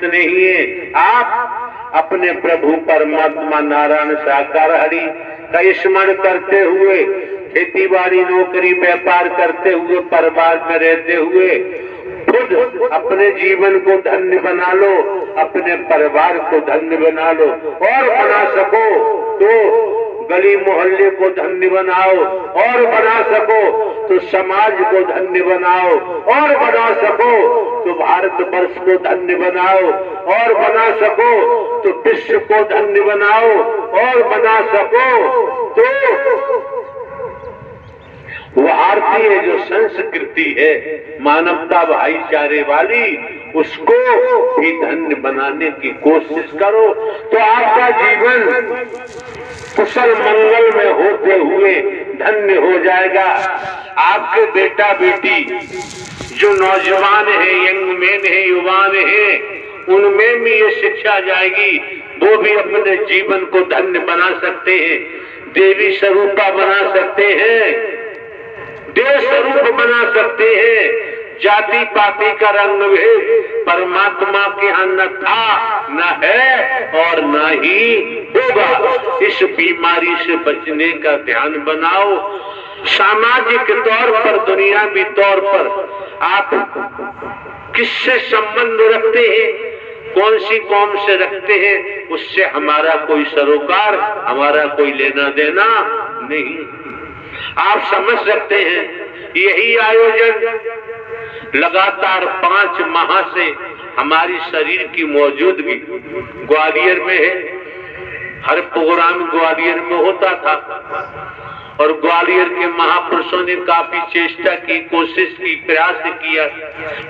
नहीं है। आप अपने प्रभु परमात्मा नारायण साकार हरि का स्मरण करते हुए, खेती बाड़ी नौकरी व्यापार करते हुए, परिवार में रहते हुए खुद अपने जीवन को धन्य बना लो, अपने परिवार को धन्य बना लो, और बना सको तो गली मोहल्ले को धन्य बनाओ, और बना सको तो समाज को धन्य बनाओ, और बना सको तो भारत वर्ष को धन्य बनाओ, और बना सको तो विश्व को धन्य बनाओ, और बना सको तो भारतीय जो संस्कृति है मानवता भाईचारे वाली, उसको भी धन्य बनाने की कोशिश करो, तो आपका जीवन कुशल मंगल में होते हुए धन्य हो जाएगा। आपके बेटा बेटी जो नौजवान है, यंग मैन है, युवान है, उनमें भी ये शिक्षा जाएगी, वो भी अपने जीवन को धन्य बना सकते हैं, देवी स्वरूपा बना सकते हैं, देश स्वरूप बना सकते हैं। जाति पाति का रंग भेद परमात्मा के यहाँ न था, न है और न ही होगा। इस बीमारी से बचने का ध्यान बनाओ। सामाजिक तौर पर, दुनियावी तौर पर आप किससे संबंध रखते हैं, कौन सी कौम से रखते हैं, उससे हमारा कोई सरोकार, हमारा कोई लेना देना नहीं। आप समझ सकते हैं, यही आयोजन लगातार 5 माह से हमारी शरीर की मौजूदगी ग्वालियर में है। हर प्रोग्राम ग्वालियर में होता था और ग्वालियर के महापुरुषों ने काफी चेष्टा की, कोशिश की, प्रयास किया,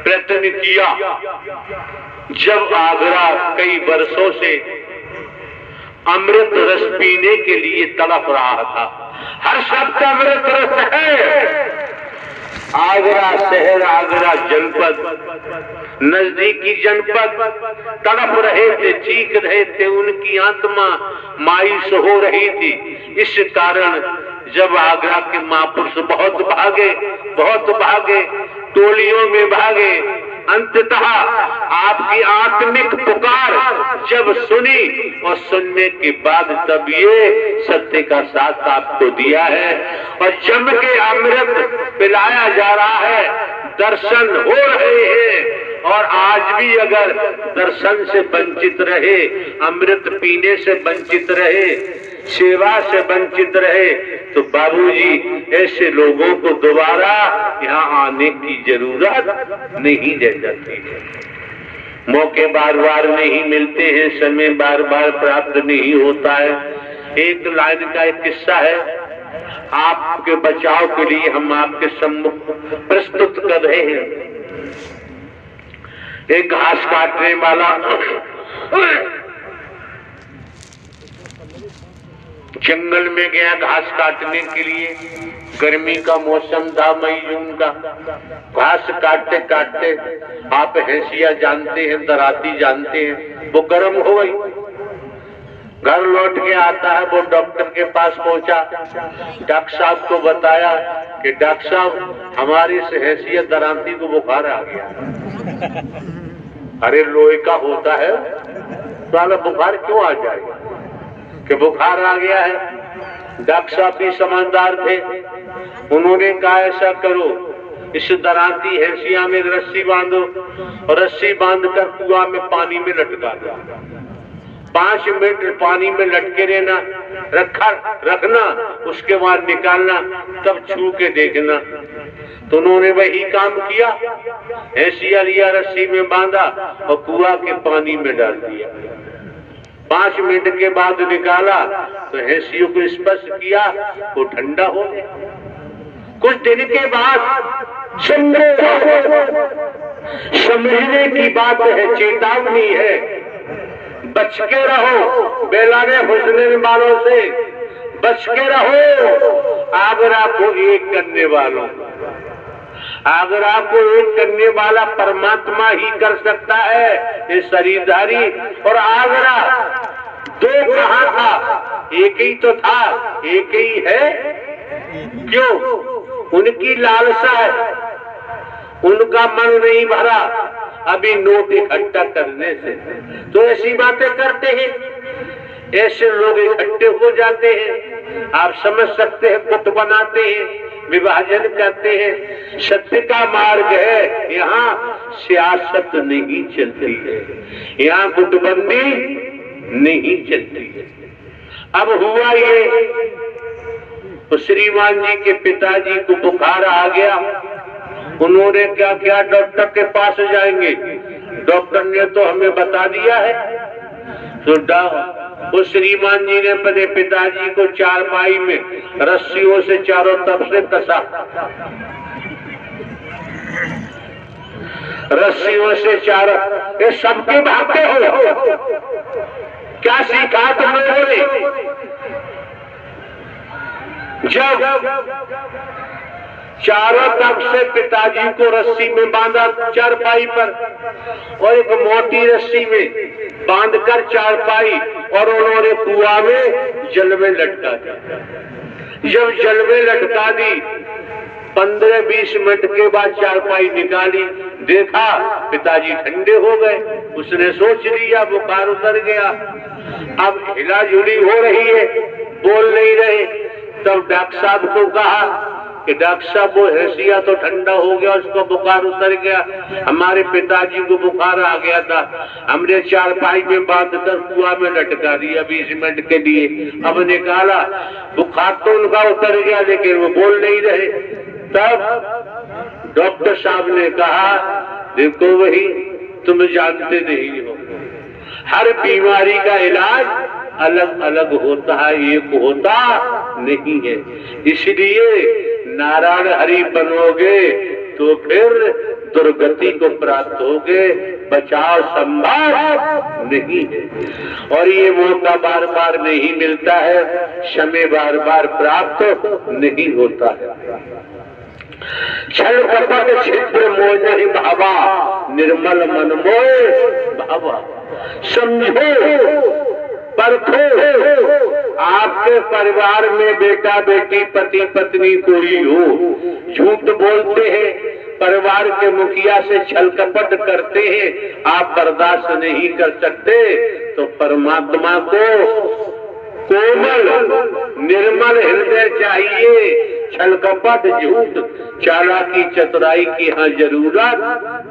प्रयत्न किया। जब आगरा कई वर्षों से अमृत रस पीने के लिए तड़प रहा था, हर शब्द अमृत रस है। आगरा शहर, आगरा जनपद, नजदीकी जनपद तड़प रहे थे, चीख रहे थे, उनकी आत्मा मायूस हो रही थी। इस कारण जब आगरा के महापुरुष बहुत भागे, टोलियों में भागे, अंततः आपकी आत्मिक पुकार जब सुनी और सुनने के बाद तब ये सत्य का साथ आपको दिया है और जम के अमृत पिलाया जा रहा है, दर्शन हो रहे हैं। और आज भी अगर दर्शन से वंचित रहे, अमृत पीने से वंचित रहे, सेवा से वंचित रहे, तो बाबूजी ऐसे लोगों को दोबारा यहाँ आने की जरूरत नहीं रह जाती है। मौके बार बार नहीं मिलते हैं, समय बार बार प्राप्त नहीं होता है। एक लाइन का एक किस्सा है, आपके बचाव के लिए हम आपके सम्मुख प्रस्तुत कर रहे हैं। एक घास काटने वाला जंगल में गया घास काटने के लिए। गर्मी का मौसम था, मई जून का। घास काटते काटते, आप हैसिया जानते हैं, दराती जानते हैं, वो गर्म हो गई। घर लौट के आता है, वो डॉक्टर के पास पहुंचा, डॉक्टर साहब को बताया कि डॉक्टर साहब हमारी इस हैसियत दराती को बुखार आ गया। अरे लोहे का होता है, साला बुखार क्यों आ जाएगा? कि बुखार आ गया है। डॉक्टर साहब भी समझदार थे, उन्होंने कहा ऐसा करो, इस दराती हैसिया में रस्सी बांधो और रस्सी बांधकर कुआं में पानी में लटका दो। 5 मिनट पानी में लटके रहना, रखना, उसके बाद निकालना, तब छू के देखना। तो उन्होंने वही काम किया, हैसिया लिया, रस्सी में बांधा और कुआं के पानी में डाल दिया। 5 मिनट के बाद निकाला तो हैसियों को स्पर्श किया, वो ठंडा हो गया। कुछ दिन के बाद समझने की बात है, चेतावनी है, बच के रहो बेलाने हुस्न वालों से, बच के रहो आगरा को एक करने वालों। आगरा को एक करने वाला परमात्मा ही कर सकता है, ये शरीरधारी। और आगरा 2 कहाँ था? एक ही तो था, एक ही है। क्यों? उनकी लालसा है, उनका मन नहीं भरा, अभी नोट इकट्ठा करने से। तो ऐसी बातें करते हैं, ऐसे लोग इकट्ठे हो जाते हैं, आप समझ सकते हैं, गुट बनाते हैं, विभाजन करते हैं। सत्य का मार्ग है, यहाँ सियासत नहीं चलती है, यहाँ गुटबंदी नहीं चलती है। अब हुआ ये, तो श्रीमान जी के पिताजी को बुखार आ गया। उन्होंने क्या किया, डॉक्टर के पास जाएंगे, डॉक्टर ने तो हमें बता दिया है। तो श्रीमान जी ने अपने पिताजी को चारपाई में रस्सियों से चारों तरफ से कसा, रस्सियों से चारों। ये सबके भागते हो, क्या सीखा तुमने? जब चारों तरफ से पिताजी को रस्सी में बांधा चारपाई पर, और एक मोटी रस्सी में बांधकर चारपाई, और उन्होंने कुआं में जल में लटका दी। जब जल में लटका दी, 15-20 मिनट के बाद चारपाई निकाली, देखा पिताजी ठंडे हो गए। उसने सोच लिया बुखार उतर गया। अब हिलाजुली हो रही है, बोल नहीं रहे। तब डॉक्टर साहब को कहा कि डॉक्टर साहब वो हैसिया तो ठंडा हो गया, उसको बुखार उतर गया, हमारे पिताजी को बुखार आ गया था, हमने चारपाई में बांधकर कुआं में लटका दिया 20 मिनट के लिए। अब निकाला, बुखार तो उनका उतर गया, लेकिन वो बोल नहीं रहे। तब डॉक्टर साहब ने कहा, देखो वही तुम जानते नहीं हो, हर बीमारी का इलाज अलग अलग होता है, एक होता नहीं है। इसलिए नारायण हरि बनोगे तो फिर दुर्गति को प्राप्त होगे, बचाव संभव नहीं है। और ये मौका बार बार नहीं मिलता है, समय बार बार प्राप्त नहीं होता है। छल कपट छिद्र मोह नहीं भावा, निर्मल मन मोह भावा। समझो, परखो, आपके परिवार में बेटा बेटी पति पत्नी कोई हो, झूठ बोलते हैं, परिवार के मुखिया से छल कपट करते हैं, आप बर्दाश्त नहीं कर सकते, तो परमात्मा को कोमल निर्मल हृदय चाहिए। छल कपट झूठ चालाकी चतुराई की यहाँ जरूरत,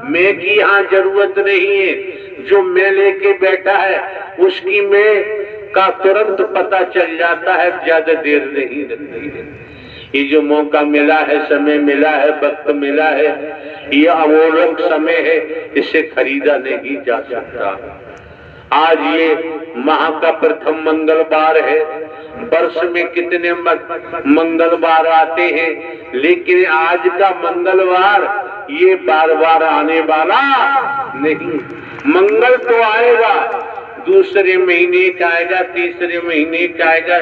मैं की यहाँ जरूरत नहीं है। जो मैं लेके बैठा है उसकी मैं का तुरंत पता चल जाता है, ज्यादा देर नहीं लगती है। ये जो मौका मिला है, समय मिला है, वक्त मिला है, ये अमोलक समय है, इसे खरीदा नहीं जा सकता। आज ये माह का प्रथम मंगलवार है, वर्ष में कितने मंगलवार आते हैं, लेकिन आज का मंगलवार ये बार बार आने वाला नहीं। मंगल तो आएगा, दूसरे महीने का आएगा, तीसरे महीने का आएगा,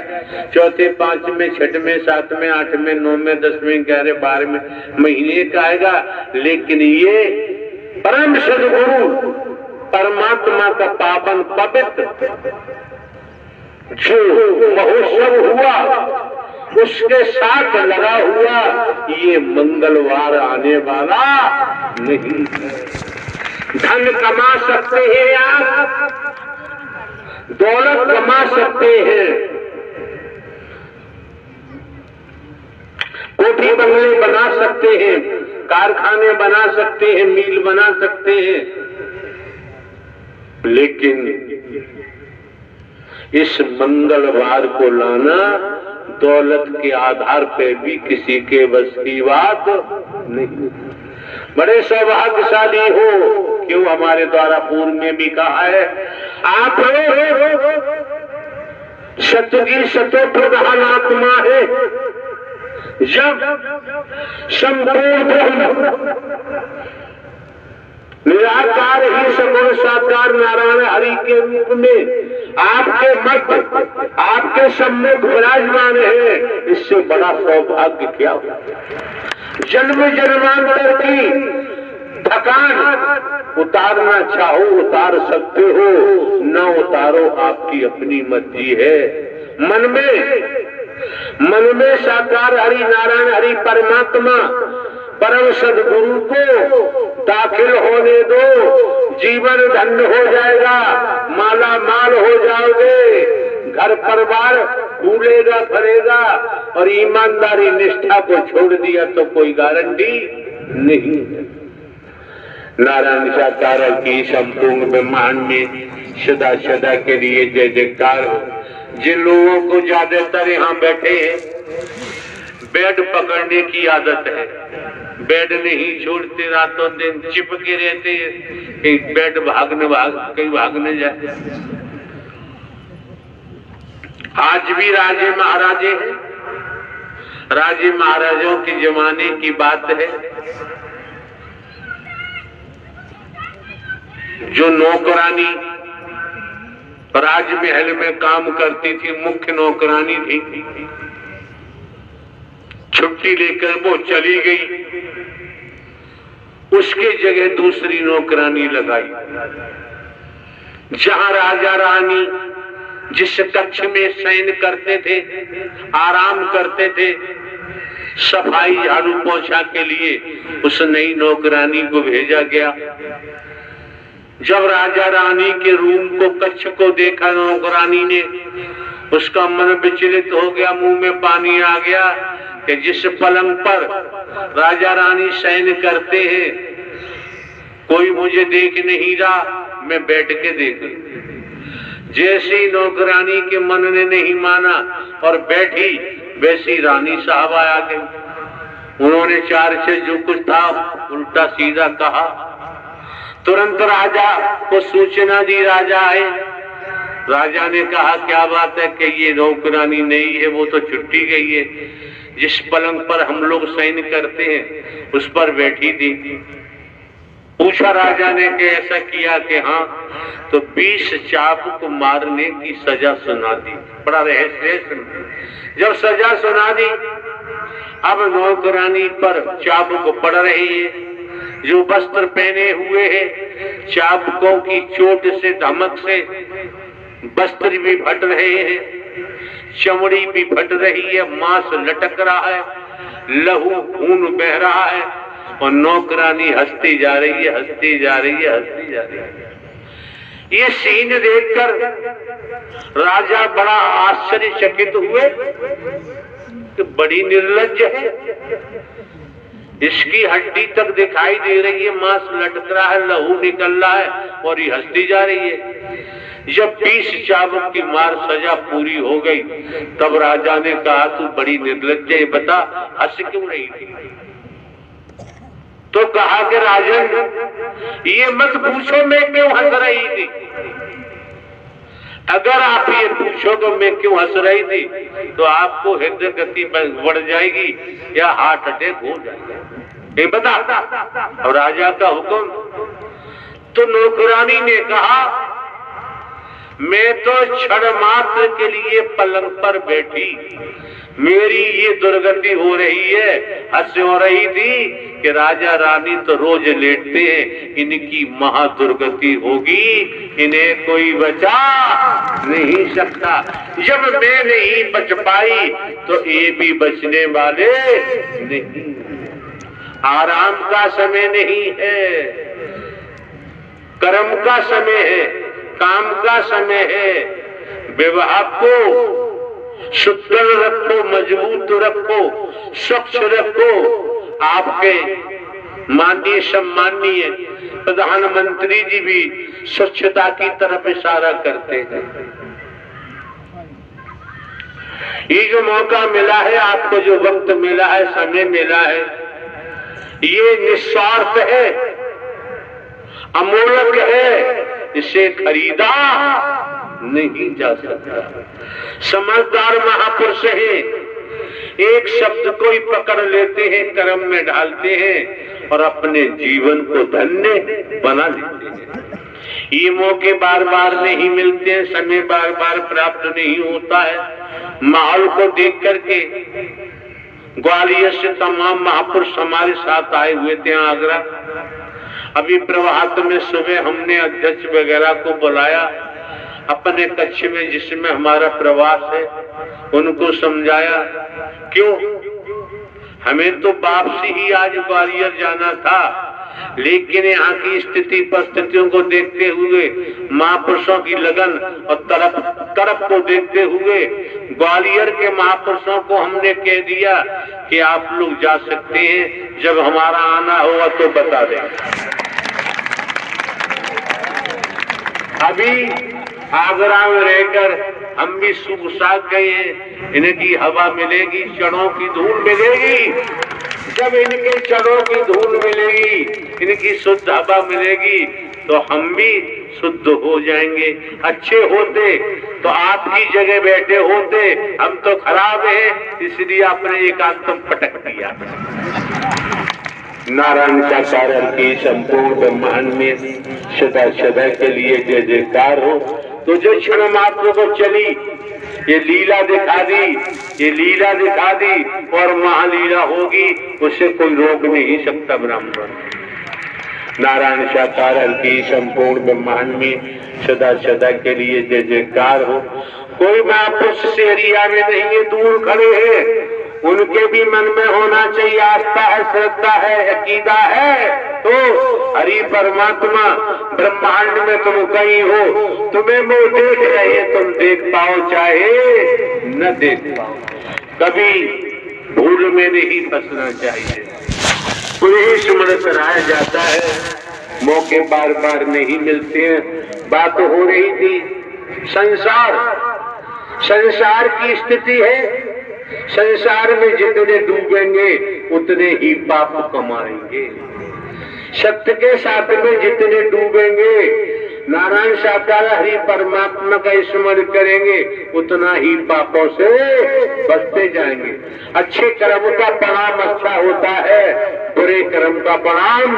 चौथे, पांचवें, छठवें, सातवें, आठवें, नौवें, 10वें, 11वें, 12वें महीने का आएगा। लेकिन ये परम सद्गुरु परमात्मा का पावन पवित्र जो महोत्सव हुआ, उसके साथ लगा हुआ ये मंगलवार आने वाला नहीं। धन कमा सकते हैं आप, दौलत कमा सकते हैं, कोठी बंगले बना सकते हैं, कारखाने बना सकते हैं, मील बना सकते हैं, लेकिन इस मंगलवार को लाना दौलत के आधार पे भी किसी के बस की बात नहीं। बड़े सौभाग्यशाली हो, क्यों हमारे द्वारा पूर्व में भी कहा है, आप सतगी सतो प्रधान आत्मा है। जब संपूर्ण निराकार ही सगुण साकार नारायण हरि के रूप में आपके मध्य आपके सम्मुख विराजमान है, इससे बड़ा सौभाग्य क्या हो। जन्म जन्मांतर की थकान उतारना चाहो उतार सकते हो, न उतारो आपकी अपनी मर्जी है। मन में साकार हरि नारायण हरि परमात्मा परम सदगुरु को दाखिल होने दो, जीवन धन्य हो जाएगा, माला माल हो जाओगे, घर परिवार फूलेगा फलेगा। और ईमानदारी निष्ठा को छोड़ दिया तो कोई गारंटी नहीं है। नारायण साकार की संपूर्ण ब्रह्मांड में सदा सदा के लिए जय जयकार हो। जिन लोगों को ज्यादातर यहाँ बैठे हैं बेड पकड़ने की आदत है, बेड नहीं छोड़ते, रातों दिन चिपके रहते हैं, कहीं बेड कहीं भागने जाए। आज भी राजे महाराजे हैं, राजे महाराजों के जमाने की बात है। जो नौकरानी राजमहल में काम करती थी, मुख्य नौकरानी थी, छुट्टी लेकर वो चली गई, उसके जगह दूसरी नौकरानी लगाई। जहां राजा रानी जिस कक्ष में शयन करते थे, आराम करते थे, सफाई झाड़ू पोछा के लिए उस नई नौकरानी को भेजा गया। जब राजा रानी के रूम को, कक्ष को देखा नौकरानी ने, उसका मन विचलित हो गया, मुंह में पानी आ गया कि जिस पलंग पर राजा रानी शयन करते हैं कोई मुझे देख नहीं रहा, मैं बैठ के देख लूं। जैसी नौकरानी के मन ने नहीं माना और बैठी, वैसी रानी साहबा आ गई। उन्होंने चार से जो कुछ था उल्टा सीधा कहा। तुरंत राजा को सूचना दी, राजा आए। राजा ने कहा क्या बात है कि ये नौकरानी नहीं है, वो तो छुट्टी गई है, जिस पलंग पर हम लोग शयन करते हैं उस पर बैठी थी। पूछा राजा ने कि ऐसा किया कि हाँ, तो 20 चाबुक मारने की सजा सुना दी। बड़ा रहस्य। जब सजा सुना दी, अब नौकरानी पर चाबुक पड़ रही है। जो वस्त्र पहने हुए हैं, चाबुकों की चोट से, धमक से वस्त्र भी फट रहे हैं, चमड़ी भी फट रही है, मांस लटक रहा है, लहू खून बह रहा है और नौकरानी हंसती जा रही है, हंसती जा रही है, हंसती जा रही है। ये सीन देखकर राजा बड़ा आश्चर्यचकित हुए कि बड़ी निर्लज्ज है, इसकी हड्डी तक दिखाई दे रही है, मांस लटक रहा है, लहू निकल रहा है और ये हंसती जा रही है। जब 20 चाबुक की मार सजा पूरी हो गई, तब राजा ने कहा तू बड़ी निर्लज्ज है, बता हंस क्यों रही थी? तो कहा कि राजन ये मत पूछो मैं क्यों हंस रही थी। अगर आप ये पूछो तो मैं क्यों हंस रही थी तो आपको हृदय गति बढ़ जाएगी या हार्ट अटैक हो जाएगा। ये बता। और राजा का हुक्म। तो नौकरानी ने कहा मैं तो क्षण मात्र के लिए पलंग पर बैठी, मेरी ये दुर्गति हो रही है। हंस हो रही थी कि राजा रानी तो रोज लेटते हैं, इनकी महादुर्गति होगी, इन्हें कोई बचा नहीं सकता। जब मैं नहीं बच पाई तो ये भी बचने वाले नहीं। आराम का समय नहीं है, कर्म का समय है, काम का समय है। विवाह को सुदृढ़ रखो, मजबूत रखो, स्वच्छ रखो। आपके माननीय सम्माननीय प्रधानमंत्री जी भी स्वच्छता की तरफ इशारा करते हैं। ये जो मौका मिला है, आपको जो वक्त मिला है, समय मिला है, ये निस्वार्थ है, अमूल्य है, इसे खरीदा नहीं जा सकता। समझदार महापुरुष हैं, एक शब्द को ही पकड़ लेते हैं, कर्म में डालते हैं और अपने जीवन को धन्य बना लेते हैं। ये मौके बार बार नहीं मिलते हैं, समय बार बार प्राप्त नहीं होता है। माहौल को देख करके ग्वालियर से तमाम महापुरुष हमारे साथ आए हुए थे आगरा। अभी प्रभात में सुबह हमने अध्यक्ष वगैरह को बुलाया अपने कक्ष में जिसमें हमारा प्रवास है, उनको समझाया। क्यों? हमें तो वापसी ही आज ग्वालियर जाना था, लेकिन यहाँ की स्थिति परिस्थितियों को देखते हुए, महापुरुषों की लगन और तरफ को देखते हुए ग्वालियर के महापुरुषों को हमने कह दिया कि आप लोग जा सकते हैं, जब हमारा आना होगा तो बता दें। अभी आगरा में रहकर हम भी सूख साख गए हैं, इनकी हवा मिलेगी, चढ़ों की धूल मिलेगी। जब इनके चढ़ों की धूल मिलेगी, इनकी शुद्ध हवा मिलेगी, तो हम भी शुद्ध हो जाएंगे। अच्छे होते तो आपकी जगह बैठे होते, हम तो खराब हैं, इसलिए आपने एकांत पटक दिया। नारायण साकार की संपूर्ण ब्रह्मांड में सदा सदा के लिए जय जयकार हो। तो जो क्षण मात्र को चली ये लीला दिखा दी, ये लीला दिखा दी और महालीला होगी, उसे कोई रोक नहीं सकता ब्राह्मण। नारायण साकार की संपूर्ण ब्रह्मांड में सदा सदा के लिए जय जयकार हो। कोई महापुरुष से एरिया में नहीं है, दूर खड़े हैं, उनके भी मन में होना चाहिए आस्था है, श्रद्धा है, अकीदा है। तो हरि परमात्मा ब्रह्मांड में तुम कहीं हो, तुम्हें वो देख रहे हैं, तुम देख पाओ चाहे न देख पाओ, कभी भूल में नहीं फंसना चाहिए। पुनः स्मरण कराया जाता है, मौके बार बार नहीं मिलते हैं। बात हो रही थी संसार की स्थिति है, संसार में जितने डूबेंगे उतने ही पाप कमाएंगे। सत्य के साथ में जितने डूबेंगे, नारायण साकार हरि परमात्मा का स्मरण करेंगे, उतना ही पापों से बचते जाएंगे। अच्छे कर्म का परिणाम अच्छा होता है, बुरे कर्म का परिणाम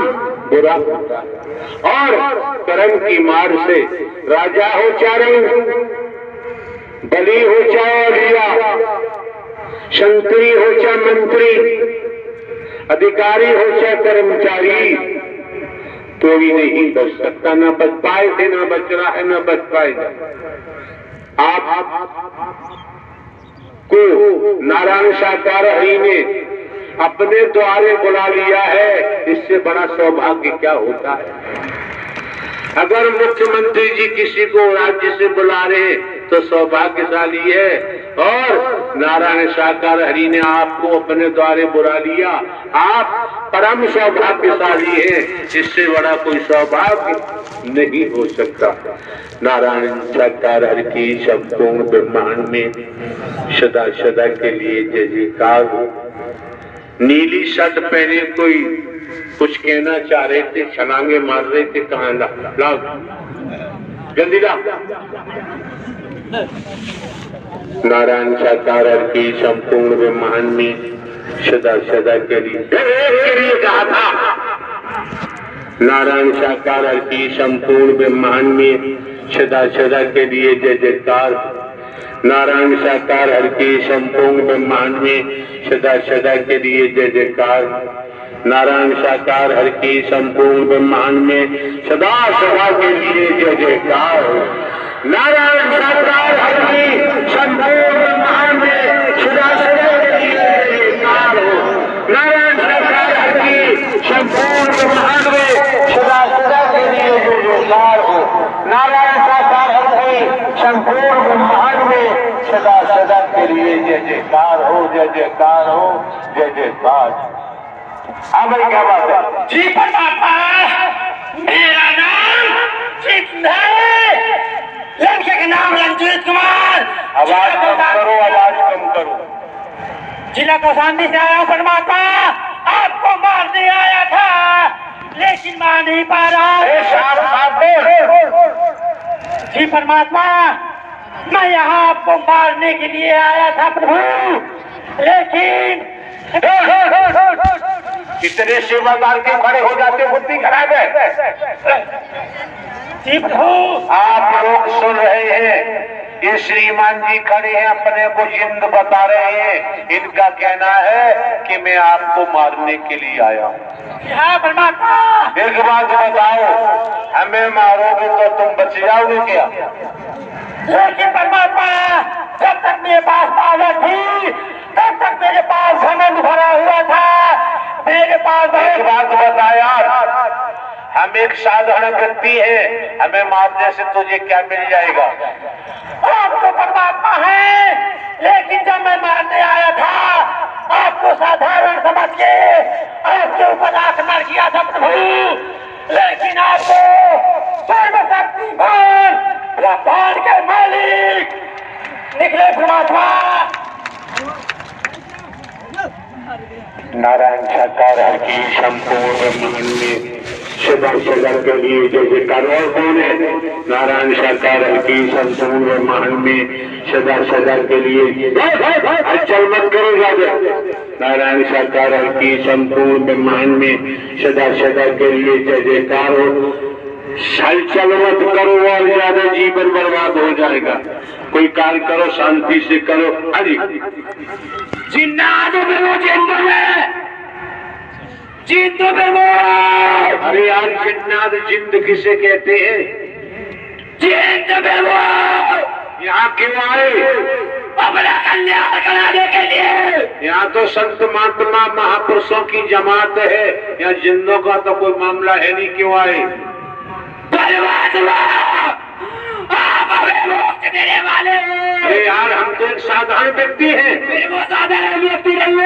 बुरा होता है। और कर्म की मार से राजा हो चाहे बली हो चाहे रिया, संतरी हो चाहे मंत्री, अधिकारी हो चाहे कर्मचारी, तो भी नहीं बच सकता। न बच पाए थे, न बच रहा है, न बच पाएगा। आप को नारायण साकार हरि ने अपने द्वारे बुला लिया है, इससे बड़ा सौभाग्य क्या होता है। अगर मुख्यमंत्री जी किसी को राज्य से बुला रहे तो सौभाग्यशाली है, और नारायण साकार हरि ने आपको अपने द्वारे बुला लिया, आप परम सौभाग्यशाली हैं। इससे बड़ा कोई सौभाग्य नहीं हो सकता। नारायण साकार हरि की संपूर्ण ब्रह्मांड में सदा सदा के लिए जय जयकार हो। नीली शर्ट पहने कोई कुछ कहना चाह रहे थे, छलांगे मार रहे थे, कहाँ ला जल्दी ला। नारायण साकार की संपूर्ण ब्रह्मांड में सदा सदा के लिए कहा था। नारायण साकार की संपूर्ण ब्रह्मांड में सदा सदा के लिए जय जयकार। नारायण साकार की संपूर्ण ब्रह्मांड में सदा सदा के लिए जय जयकार। नारायण साकार हर की संपूर्ण ब्रह्मांड में सदा सदा के लिए जय जयकार। नारायण साकार हर की संपूर्ण ब्रह्मांड में सदा सदा के लिए जय जयकार हो। नारायण साकार हर की संपूर्ण ब्रह्मांड में सदा सदा के लिए जय जयकार हो। नारायण साकार हर की संपूर्ण ब्रह्मांड में सदा सदा के लिए जय जयकार हो, जय जयकार हो, जय जयकार। हाँ भाई, क्या बात है जी? परमात्मा, मेरा नाम चित्त है, लड़के का नाम रंजीत कुमार। आवाज कम करो, आवाज कम करो। जिला कौशाम्बी से आया हूँ परमात्मा, आपको मारने आया था, लेकिन मार नहीं पा रहा। जी परमात्मा, मैं यहाँ आपको मारने के लिए आया था प्रभु, लेकिन कितने सेवादार के खड़े हो जाते, बुद्धि खराब है। जी प्रभु, आप लोग सुन रहे हैं, ये श्रीमान जी खड़े हैं, अपने को जिंद बता रहे हैं। इनका कहना है कि मैं आपको मारने के लिए आया हूँ। हाँ परमात्मा, एक बात बताओ, हमें मारोगे तो तुम बच जाओगे क्या? लेकिन परमात्मा जब तक मेरे पास पावर थी तब तक मेरे पास घमंड भरा हुआ था। मेरे पास एक बात बता यार, हम एक साधारण व्यक्ति हैं, हमें मारने से तुझे क्या मिल जाएगा? आप तो परमात्मा है, लेकिन जब मैं मारने आया था आपको साधारण समझ के आपके ऊपर आक्रमण किया था प्रभु, लेकिन आपको सर्वशक्तिमान ब्रह्मांड के मालिक निकले परमात्मा। नारायण सरकार हर की संपूर्ण ब्रह्मांड में सदा सदा के लिए जय जयकार। और कौन है? नारायण सरकार हर की संपूर्ण ब्रह्मांड में सदा सदा के लिए चल मत करो राजा। नारायण सरकार हर की संपूर्ण ब्रह्मांड में सदा सदा के लिए जय जयकार हो। हलचल मत करो और ज्यादा जीवन बर्बाद हो जाएगा। कोई कार्य करो, शांति से करो। अरे जिन्नादो बिरमो जिंदो बिरमो। अरे यार, जिन्नाद जिंद किसे कहते हैं? जिंद बिरमो यहाँ क्यों आए? अपना कल्याण कराने के लिए। यहाँ तो संत महात्मा महापुरुषों की जमात है, यहाँ जिंदों का तो कोई मामला है नहीं। क्यों आए? परमात्मा आप हमें मोक्ष देने वाले हैं। अरे यार, हम तो एक साधारण व्यक्ति हैं। फिर वो साधारण व्यक्ति नहीं हो,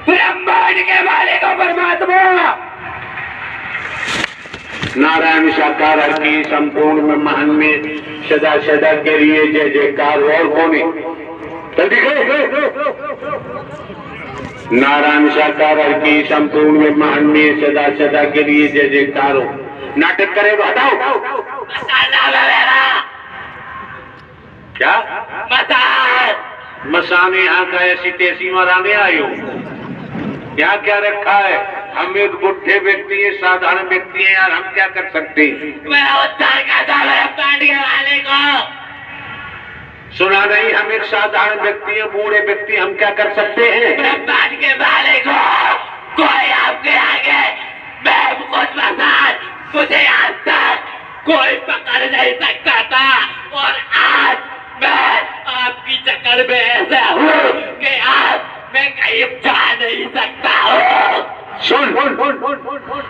ब्रह्मांड के मालिक हो परमात्मा। नारायण साकार हर की संपूर्ण ब्रह्मांड में सदा सदा के लिए जय जयकार। और कौन है? नारायण साकार हर की संपूर्ण ब्रह्मांड में सदा सदा के लिए जय जयकार हो। नाटक करे बताओ। क्या मसाने यहाँ का ऐसी तेजी मराने आए हो? यहाँ क्या रखा है? हम एक बुढ़े व्यक्ति है, साधारण व्यक्ति है यार, हम क्या कर सकते हैं? मैं उद्धार करता ब्रह्मांड के वाले को। सुना नहीं? हम एक साधारण व्यक्ति है, बूढ़े व्यक्ति, हम क्या कर सकते हैं? ब्रह्मांड के वाले को कोई आपके आगे मैं कुछ मसाज मुझे आज तक कोई पकड़ नहीं सकता था, और आज मैं आपकी चक्कर में ऐसा हूँ कि आज मैं कहीं जा नहीं सकता हूँ। सुन,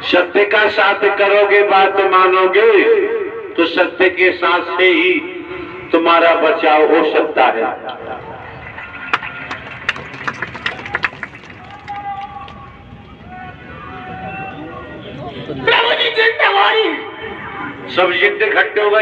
सत्य का साथ करोगे, बात मानोगे तो सत्य के साथ से ही तुम्हारा बचाव हो सकता है। प्रभु जी जिंदा सब जिद्द इकट्ठे हो गए।